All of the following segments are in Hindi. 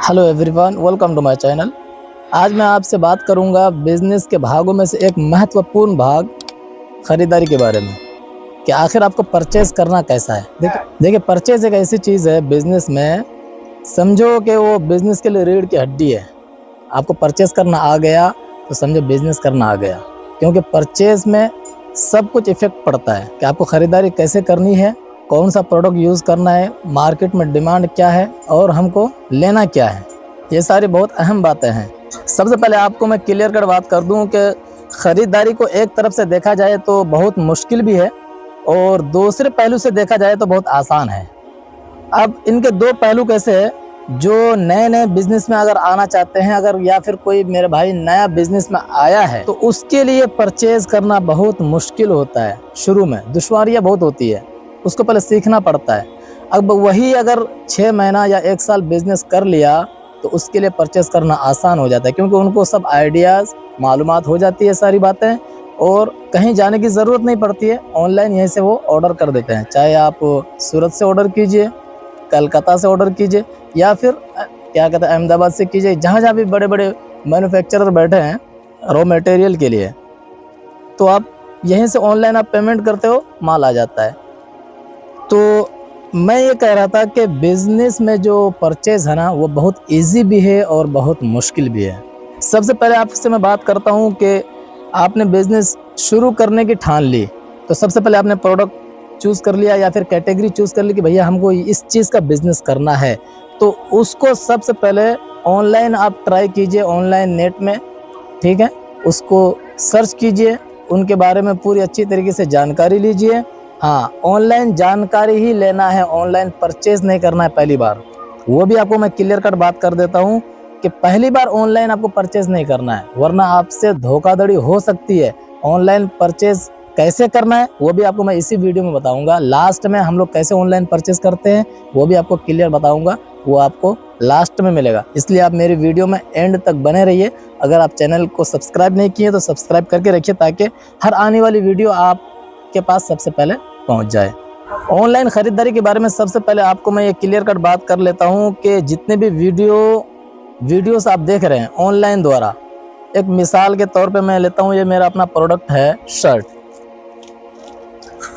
Hello everyone, welcome to my channel. आज मैं आपसे बात करूंगा बिजनेस के भागों में से एक महत्वपूर्ण भाग खरीदारी के बारे में कि आखिर आपको परचेज करना कैसा है। देखिए परचेज एक ऐसी चीज़ है बिजनेस में, समझो कि वो बिजनेस के लिए रीढ़ की हड्डी है। आपको परचेज करना आ गया तो समझो बिजनेस करना आ गया, क्योंकि परचेज में सब कुछ इफेक्ट पड़ता है कि आपको ख़रीदारी कैसे करनी है, कौन सा प्रोडक्ट यूज़ करना है, मार्केट में डिमांड क्या है और हमको लेना क्या है। ये सारी बहुत अहम बातें हैं। सबसे पहले आपको मैं क्लियर कट बात कर दूं कि ख़रीदारी को एक तरफ से देखा जाए तो बहुत मुश्किल भी है और दूसरे पहलू से देखा जाए तो बहुत आसान है। अब इनके दो पहलू कैसे है, जो नए नए बिजनेस में अगर आना चाहते हैं, अगर या फिर कोई मेरे भाई नया बिजनेस में आया है तो उसके लिए परचेज करना बहुत मुश्किल होता है। शुरू में दुश्वारियाँ बहुत होती है, उसको पहले सीखना पड़ता है। अब वही अगर 6 महीना या 1 साल बिजनेस कर लिया तो उसके लिए परचेस करना आसान हो जाता है, क्योंकि उनको सब आइडियाज़ मालूमात हो जाती है सारी बातें, और कहीं जाने की ज़रूरत नहीं पड़ती है। ऑनलाइन यहीं से वो ऑर्डर कर देते हैं, चाहे आप सूरत से ऑर्डर कीजिए, कलकत्ता से ऑर्डर कीजिए, या फिर क्या कहते हैं अहमदाबाद से कीजिए। जहाँ जहाँ भी बड़े बड़े मैन्युफैक्चरर बैठे हैं रॉ मटेरियल के लिए, तो आप यहीं से ऑनलाइन आप पेमेंट करते हो, माल आ जाता है। तो मैं ये कह रहा था कि बिज़नेस में जो परचेज़ है ना, वो बहुत इजी भी है और बहुत मुश्किल भी है। सबसे पहले आपसे मैं बात करता हूँ कि आपने बिज़नेस शुरू करने की ठान ली, तो सबसे पहले आपने प्रोडक्ट चूज़ कर लिया या फिर कैटेगरी चूज़ कर ली कि भैया हमको इस चीज़ का बिज़नेस करना है, तो उसको सबसे पहले ऑनलाइन आप ट्राई कीजिए, ऑनलाइन नेट में, ठीक है, उसको सर्च कीजिए, उनके बारे में पूरी अच्छी तरीके से जानकारी लीजिए। हाँ, ऑनलाइन जानकारी ही लेना है, ऑनलाइन परचेज नहीं करना है पहली बार। वो भी आपको मैं क्लियर कट बात कर देता हूँ कि पहली बार ऑनलाइन आपको परचेज नहीं करना है, वरना आपसे धोखाधड़ी हो सकती है। ऑनलाइन परचेज कैसे करना है वो भी आपको मैं इसी वीडियो में बताऊंगा। लास्ट में हम लोग कैसे ऑनलाइन परचेज करते हैं वो भी आपको क्लियर बताऊंगा, वो आपको लास्ट में मिलेगा। इसलिए आप मेरी वीडियो में एंड तक बने रहिए। अगर आप चैनल को सब्सक्राइब नहीं किए तो सब्सक्राइब करके रखिए, ताकि हर आने वाली वीडियो आपके पास सबसे पहले पहुंच जाए। ऑनलाइन ख़रीदारी के बारे में सबसे पहले आपको मैं ये क्लियर कट बात कर लेता हूं कि जितने भी वीडियोस आप देख रहे हैं ऑनलाइन द्वारा, एक मिसाल के तौर पे मैं लेता हूं, ये मेरा अपना प्रोडक्ट है शर्ट,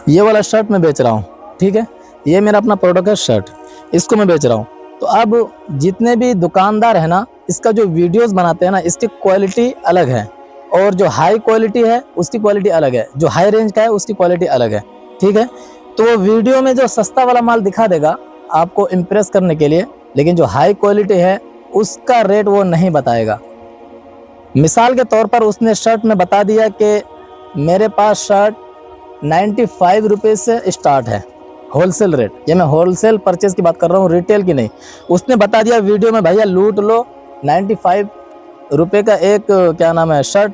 ये वाला शर्ट मैं बेच रहा हूं, ठीक है, ये मेरा अपना प्रोडक्ट है शर्ट, इसको मैं बेच रहा हूं। तो अब जितने भी दुकानदार है ना, इसका जो वीडियोस बनाते हैं ना, इसकी क्वालिटी अलग है, और जो हाई क्वालिटी है उसकी क्वालिटी अलग है, जो हाई रेंज का है उसकी क्वालिटी अलग है, ठीक है। तो वो वीडियो में जो सस्ता वाला माल दिखा देगा आपको इम्प्रेस करने के लिए, लेकिन जो हाई क्वालिटी है उसका रेट वो नहीं बताएगा। मिसाल के तौर पर उसने शर्ट में बता दिया कि मेरे पास शर्ट 95 रुपये से स्टार्ट है, होलसेल रेट। ये मैं होलसेल परचेज की बात कर रहा हूँ, रिटेल की नहीं। उसने बता दिया वीडियो में, भैया लूट लो, 95 रुपये का एक क्या नाम है शर्ट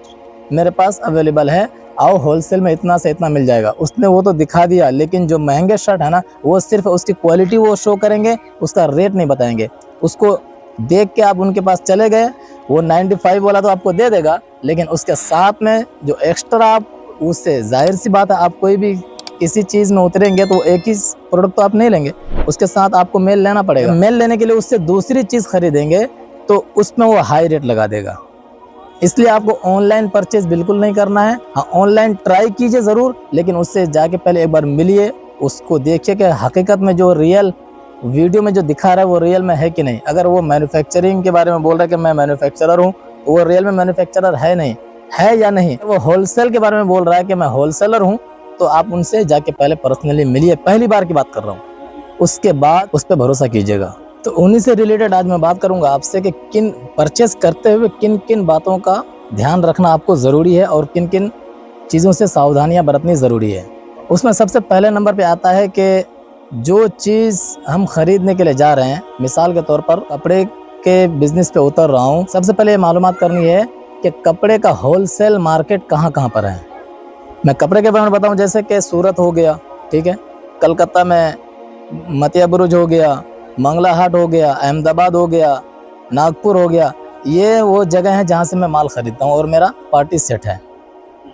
मेरे पास अवेलेबल है, आओ होलसेल में इतना से इतना मिल जाएगा। उसने वो तो दिखा दिया, लेकिन जो महंगे शर्ट है ना, वो सिर्फ उसकी क्वालिटी वो शो करेंगे, उसका रेट नहीं बताएंगे। उसको देख के आप उनके पास चले गए, वो 95 वाला तो आपको दे देगा, लेकिन उसके साथ में जो एक्स्ट्रा आप उससे, जाहिर सी बात है, आप कोई भी किसी चीज़ में उतरेंगे तो एक ही प्रोडक्ट तो आप नहीं लेंगे, उसके साथ आपको मेल लेना पड़ेगा। मेल लेने के लिए उससे दूसरी चीज़ खरीदेंगे तो उसमें वो हाई रेट लगा देगा। इसलिए आपको ऑनलाइन परचेज बिल्कुल नहीं करना है। हाँ, ऑनलाइन ट्राई कीजिए ज़रूर, लेकिन उससे जाके पहले एक बार मिलिए, उसको देखिए कि हकीकत में जो रियल वीडियो में जो दिखा रहा है वो रियल में है कि नहीं। अगर वो मैन्युफैक्चरिंग के बारे में बोल रहा है कि मैं मैन्युफैक्चरर हूँ, तो वो रियल में मैन्युफैक्चरर है नहीं है, या नहीं। वो होलसेल के बारे में बोल रहा है कि मैं होलसेलर हूँ, तो आप उनसे जाके पहले पर्सनली मिलिए। पहली बार की बात कर रहा हूँ, उसके बाद उस पर भरोसा कीजिएगा। तो उन्हीं से रिलेटेड आज मैं बात करूंगा आपसे कि किन परचेस करते हुए किन किन बातों का ध्यान रखना आपको ज़रूरी है और किन किन चीज़ों से सावधानियां बरतनी ज़रूरी है। उसमें सबसे पहले नंबर पे आता है कि जो चीज़ हम ख़रीदने के लिए जा रहे हैं, मिसाल के तौर पर कपड़े के बिज़नेस पे उतर रहा हूँ, सबसे पहले ये मालूमात करनी है कि कपड़े का होलसेल मार्केट कहाँ कहाँ पर है। मैं कपड़े के बारे में बताऊँ, जैसे कि सूरत हो गया, ठीक है, कलकत्ता में मतिया बुरुज हो गया, मंगला हाट हो गया, अहमदाबाद हो गया, नागपुर हो गया। ये वो जगह है जहाँ से मैं माल ख़रीदता हूँ और मेरा पार्टी सेट है,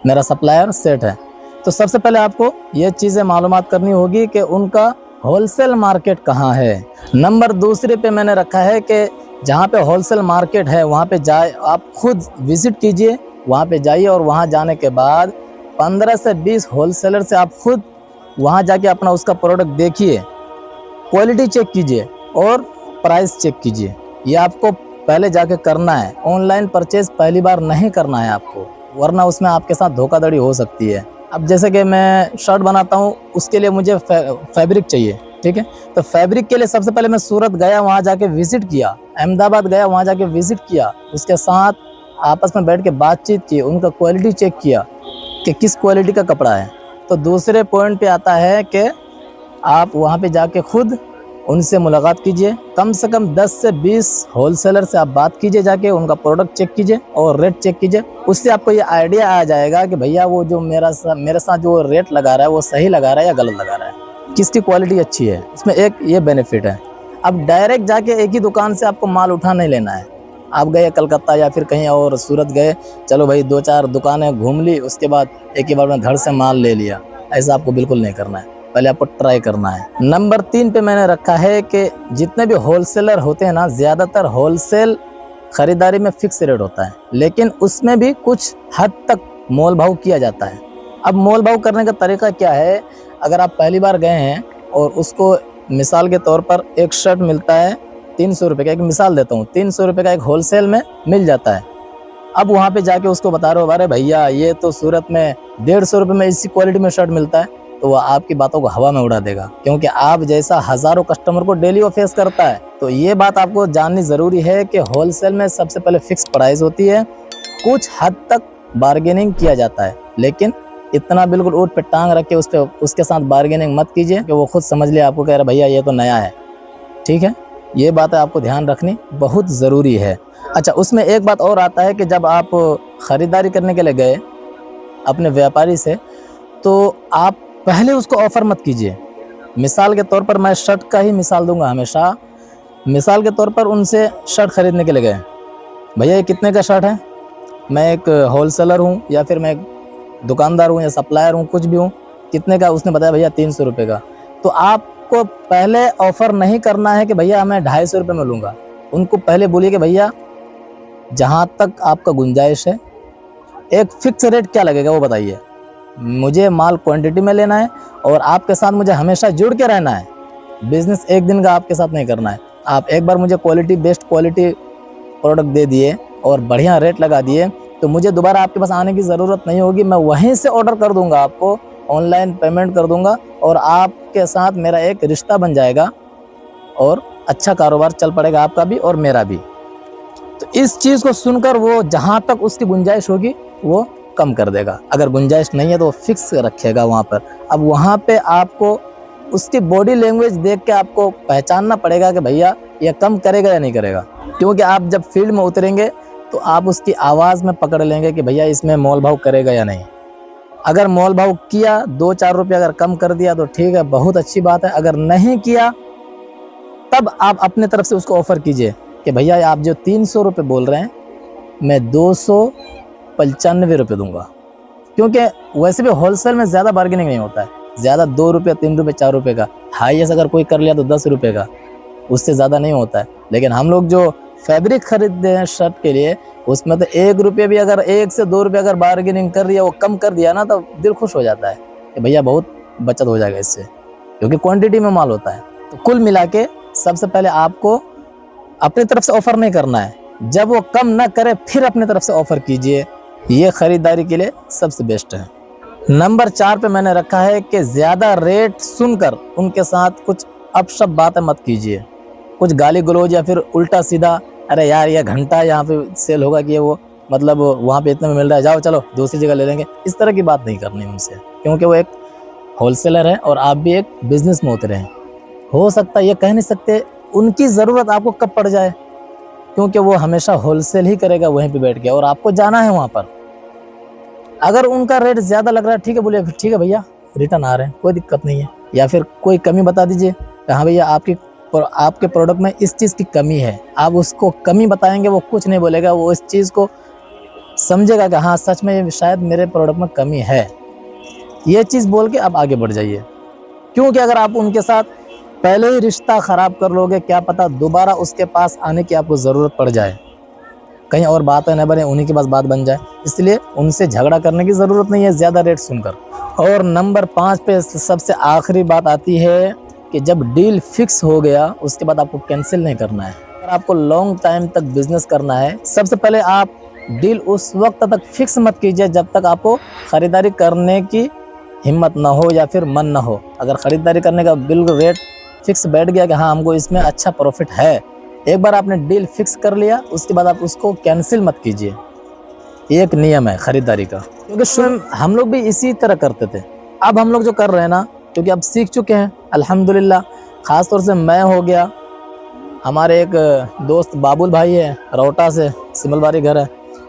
मेरा सप्लायर सेट है। तो सबसे पहले आपको ये चीज़ें मालूमात करनी होगी कि उनका होलसेल मार्केट कहाँ है। नंबर दूसरे पे मैंने रखा है कि जहाँ पे होलसेल मार्केट है वहाँ पे जाए, आप खुद विजिट कीजिए, वहाँ पे जाइए और वहाँ जाने के बाद 15 से 20 होलसेलर से आप खुद वहाँ जाके अपना उसका प्रोडक्ट देखिए, क्वालिटी चेक कीजिए और प्राइस चेक कीजिए। ये आपको पहले जाके करना है। ऑनलाइन परचेज पहली बार नहीं करना है आपको, वरना उसमें आपके साथ धोखाधड़ी हो सकती है। अब जैसे कि मैं शर्ट बनाता हूँ, उसके लिए मुझे फैब्रिक चाहिए, ठीक है। तो फैब्रिक के लिए सबसे पहले मैं सूरत गया, वहाँ जाके विजिट किया, अहमदाबाद गया, वहाँ जाके विजिट किया, उसके साथ आपस में बैठ के बातचीत की, उनका क्वालिटी चेक किया कि किस क्वालिटी का कपड़ा है। तो दूसरे पॉइंट पे आता है कि आप वहाँ पे जाके खुद उनसे मुलाकात कीजिए, कम से कम 10 से 20 होलसेलर से आप बात कीजिए, जाके उनका प्रोडक्ट चेक कीजिए और रेट चेक कीजिए। उससे आपको ये आइडिया आ जाएगा कि भैया वो जो मेरे साथ जो रेट लगा रहा है वो सही लगा रहा है या गलत लगा रहा है, किसकी क्वालिटी अच्छी है। इसमें एक ये बेनिफिट है। अब डायरेक्ट जाके एक ही दुकान से आपको माल उठा नहीं लेना है। आप गए कलकत्ता या फिर कहीं और सूरत गए, चलो भाई 2-4 दुकानें घूम ली, उसके बाद एक ही बार में धड़ से माल ले लिया, ऐसा आपको बिल्कुल नहीं करना है। पहले आपको ट्राई करना है। नंबर 3 पे मैंने रखा है कि जितने भी होलसेलर होते हैं ना, ज़्यादातर होलसेल खरीदारी में फिक्स रेट होता है, लेकिन उसमें भी कुछ हद तक मोल भाव किया जाता है। अब मोल भाव करने का तरीका क्या है, अगर आप पहली बार गए हैं और उसको मिसाल के तौर पर एक शर्ट मिलता है 300 रुपये का, एक मिसाल देता हूँ, 300 रुपये का एक होलसेल में मिल जाता है। अब वहाँ पे जाके उसको बता रहे हो, अरे भैया ये तो सूरत में 150 रुपये में इसी क्वालिटी में शर्ट मिलता है, तो वह आपकी बातों को हवा में उड़ा देगा, क्योंकि आप जैसा हजारों कस्टमर को डेली वो फेस करता है। तो ये बात आपको जाननी ज़रूरी है कि होलसेल में सबसे पहले फिक्स प्राइस होती है, कुछ हद तक बार्गेनिंग किया जाता है, लेकिन इतना बिल्कुल ऊँट पे टांग रख के उसके साथ बार्गेनिंग मत कीजिए कि वो खुद समझ ले आपको कह रहा भैया ये तो नया है, ठीक है। ये बात आपको ध्यान रखनी बहुत ज़रूरी है। अच्छा, उसमें एक बात और आता है कि जब आप ख़रीदारी करने के लिए गए अपने व्यापारी से, तो आप पहले उसको ऑफ़र मत कीजिए। मिसाल के तौर पर मैं शर्ट का ही मिसाल दूंगा हमेशा। मिसाल के तौर पर उनसे शर्ट ख़रीदने के लिए गए, भैया ये कितने का शर्ट है? मैं एक होलसेलर हूँ या फिर मैं एक दुकानदार हूँ या सप्लायर हूँ, कुछ भी हूँ, कितने का? उसने बताया भैया 300 रुपये का। तो आपको पहले ऑफ़र नहीं करना है कि भैया मैं 250 रुपये में लूँगा। उनको पहले बोलिए कि भैया जहाँ तक आपका गुंजाइश है, एक फ़िक्स रेट क्या लगेगा वो बताइए। मुझे माल क्वांटिटी में लेना है और आपके साथ मुझे हमेशा जुड़ के रहना है। बिज़नेस एक दिन का आपके साथ नहीं करना है। आप एक बार मुझे क्वालिटी, बेस्ट क्वालिटी प्रोडक्ट दे दिए और बढ़िया रेट लगा दिए, तो मुझे दोबारा आपके पास आने की ज़रूरत नहीं होगी। मैं वहीं से ऑर्डर कर दूंगा, आपको ऑनलाइन पेमेंट कर दूंगा और आपके साथ मेरा एक रिश्ता बन जाएगा और अच्छा कारोबार चल पड़ेगा, आपका भी और मेरा भी। तो इस चीज़ को सुनकर वो जहाँ तक उसकी गुंजाइश होगी वो कम कर देगा। अगर गुंजाइश नहीं है तो वो फिक्स रखेगा वहाँ पर। अब वहाँ पे आपको उसकी बॉडी लैंग्वेज देख के आपको पहचानना पड़ेगा कि भैया ये कम करेगा या नहीं करेगा, क्योंकि आप जब फील्ड में उतरेंगे तो आप उसकी आवाज़ में पकड़ लेंगे कि भैया इसमें मोल भाव करेगा या नहीं। अगर मोल भाव किया, 2-4 रुपये अगर कम कर दिया तो ठीक है, बहुत अच्छी बात है। अगर नहीं किया तब आप अपने तरफ से उसको ऑफ़र कीजिए कि भैया आप जो 300 रुपये बोल रहे हैं मैं 295 रुपये दूंगा, क्योंकि वैसे भी होलसेल में ज़्यादा बार्गेनिंग नहीं होता है। ज़्यादा 2 रुपये, 3 रुपये, 4 रुपये का, हाईएस्ट अगर कोई कर लिया तो 10 रुपये का, उससे ज़्यादा नहीं होता है। लेकिन हम लोग जो फैब्रिक खरीदते हैं शर्ट के लिए, उसमें तो 1 रुपये भी अगर 1 से 2 रुपये अगर बार्गेनिंग कर दिया, वो कम कर दिया ना, तो दिल खुश हो जाता है कि भैया बहुत बचत हो जाएगा इससे, क्योंकि क्वांटिटी में माल होता है। तो कुल मिला के सबसे पहले आपको अपनी तरफ से ऑफ़र नहीं करना है, जब वो कम ना करे फिर अपनी तरफ से ऑफ़र कीजिए। ये ख़रीदारी के लिए सबसे बेस्ट है। नंबर 4 पे मैंने रखा है कि ज़्यादा रेट सुनकर उनके साथ कुछ अपशब्द बातें मत कीजिए, कुछ गाली गलौज या फिर उल्टा सीधा, अरे यार ये घंटा यहाँ पे सेल होगा कि वो मतलब वहाँ पे इतने में मिल रहा है, जाओ चलो दूसरी जगह ले लेंगे, इस तरह की बात नहीं करनी उनसे, क्योंकि वो एक होलसेलर है और आप भी एक बिज़नेस में उतरे हैं। हो सकता है, ये कह नहीं सकते उनकी ज़रूरत आपको कब पड़ जाए, क्योंकि वो हमेशा होलसेल ही करेगा वहीं पे बैठ के, और आपको जाना है वहाँ पर। अगर उनका रेट ज़्यादा लग रहा है, ठीक है, बोलिए ठीक है भैया रिटर्न आ रहे हैं, कोई दिक्कत नहीं है, या फिर कोई कमी बता दीजिए कि हाँ भैया आपके प्रोडक्ट में इस चीज़ की कमी है। आप उसको कमी बताएंगे, वो कुछ नहीं बोलेगा, वो इस चीज़ को समझेगा कि हाँ सच में ये शायद मेरे प्रोडक्ट में कमी है। ये चीज़ बोल के आप आगे बढ़ जाइए, क्योंकि अगर आप उनके साथ पहले ही रिश्ता ख़राब कर लोगे, क्या पता दोबारा उसके पास आने की आपको ज़रूरत पड़ जाए, कहीं और बातें न बने, उन्हीं के पास बात बन जाए। इसलिए उनसे झगड़ा करने की ज़रूरत नहीं है ज़्यादा रेट सुनकर। और नंबर 5 पे सबसे आखिरी बात आती है कि जब डील फिक्स हो गया उसके बाद आपको कैंसिल नहीं करना है। अगर आपको लॉन्ग टाइम तक बिजनेस करना है, सबसे पहले आप डील उस वक्त तक फिक्स मत कीजिए जब तक आपको ख़रीदारी करने की हिम्मत ना हो या फिर मन ना हो। अगर ख़रीदारी करने का बिल्कुल रेट फिक्स बैठ गया कि हाँ हमको इसमें अच्छा प्रॉफिट है, एक बार आपने डील फिक्स कर लिया उसके बाद आप उसको कैंसिल मत कीजिए। एक नियम है खरीदारी का, क्योंकि स्वयं हम लोग भी इसी तरह करते थे। अब हम लोग जो कर रहे हैं ना, क्योंकि अब सीख चुके हैं अल्हम्दुलिल्लाह, ख़ास तौर से मैं हो गया, हमारे एक दोस्त बाबुल भाई है रोहटा से, सिमलबारी घर है,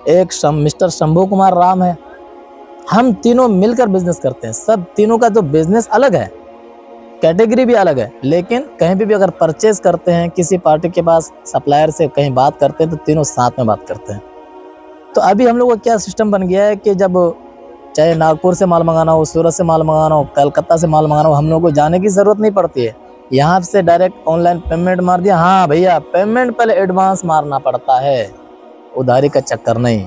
एक मिस्टर शंभू कुमार राम है, हम तीनों मिलकर बिजनेस करते हैं। सब तीनों का जो बिजनेस अलग है, कैटेगरी भी अलग है, लेकिन कहीं भी अगर परचेज करते हैं किसी पार्टी के पास, सप्लायर से कहीं बात करते हैं तो तीनों साथ में बात करते हैं। तो अभी हम लोग का क्या सिस्टम बन गया है कि जब चाहे नागपुर से माल मंगाना हो, सूरत से माल मंगाना हो, कलकत्ता से माल मंगाना हो, हम लोग को जाने की ज़रूरत नहीं पड़ती है। यहाँ से डायरेक्ट ऑनलाइन पेमेंट मार दिया। हाँ भैया, पेमेंट पहले एडवांस मारना पड़ता है, उधारी का चक्कर नहीं।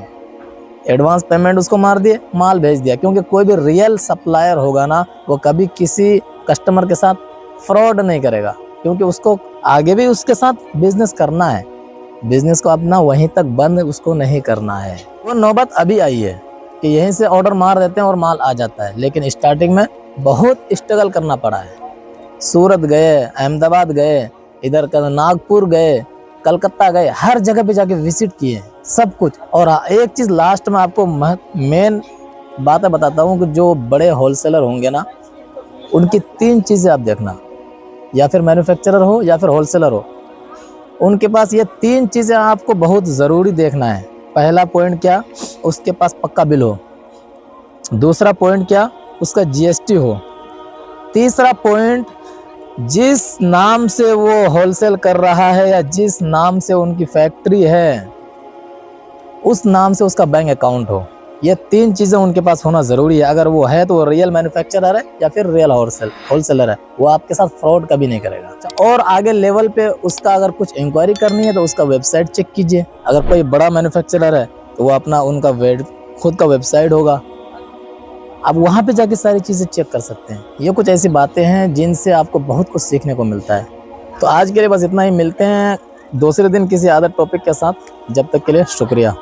एडवांस पेमेंट उसको मार दिए, माल भेज दिया। क्योंकि कोई भी रियल सप्लायर होगा ना, वो कभी किसी कस्टमर के साथ फ्रॉड नहीं करेगा, क्योंकि उसको आगे भी उसके साथ बिजनेस करना है। बिजनेस को अपना वहीं तक बंद उसको नहीं करना है। वो नौबत अभी आई है कि यहीं से ऑर्डर मार देते हैं और माल आ जाता है, लेकिन स्टार्टिंग में बहुत स्ट्रगल करना पड़ा है। सूरत गए, अहमदाबाद गए, इधर नागपुर गए, कलकत्ता गए, हर जगह पे जाके विजिट किए सब कुछ। और एक चीज़ लास्ट में आपको मेन बातें बताता हूँ कि जो बड़े होलसेलर होंगे ना, उनकी 3 चीज़ें आप देखना, या फिर मैन्युफैक्चरर हो या फिर होलसेलर हो, उनके पास ये 3 चीज़ें आपको बहुत ज़रूरी देखना है। पहला पॉइंट क्या, उसके पास पक्का बिल हो। दूसरा पॉइंट क्या, उसका जीएसटी हो। तीसरा पॉइंट, जिस नाम से वो होलसेल कर रहा है या जिस नाम से उनकी फैक्ट्री है, उस नाम से उसका बैंक अकाउंट हो। ये 3 चीज़ें उनके पास होना ज़रूरी है। अगर वो है तो वो रियल मैन्युफैक्चरर है या फिर रियल होलसेलर है, वो आपके साथ फ्रॉड कभी नहीं करेगा। और आगे लेवल पे उसका अगर कुछ इंक्वायरी करनी है तो उसका वेबसाइट चेक कीजिए। अगर कोई बड़ा मैन्युफैक्चरर है तो वो अपना उनका खुद का वेबसाइट होगा, आप वहाँ पे जाके सारी चीज़ें चेक कर सकते हैं। ये कुछ ऐसी बातें हैं जिनसे आपको बहुत कुछ सीखने को मिलता है। तो आज के लिए बस इतना ही, मिलते हैं दूसरे दिन किसी अदर टॉपिक के साथ। जब तक के लिए शुक्रिया।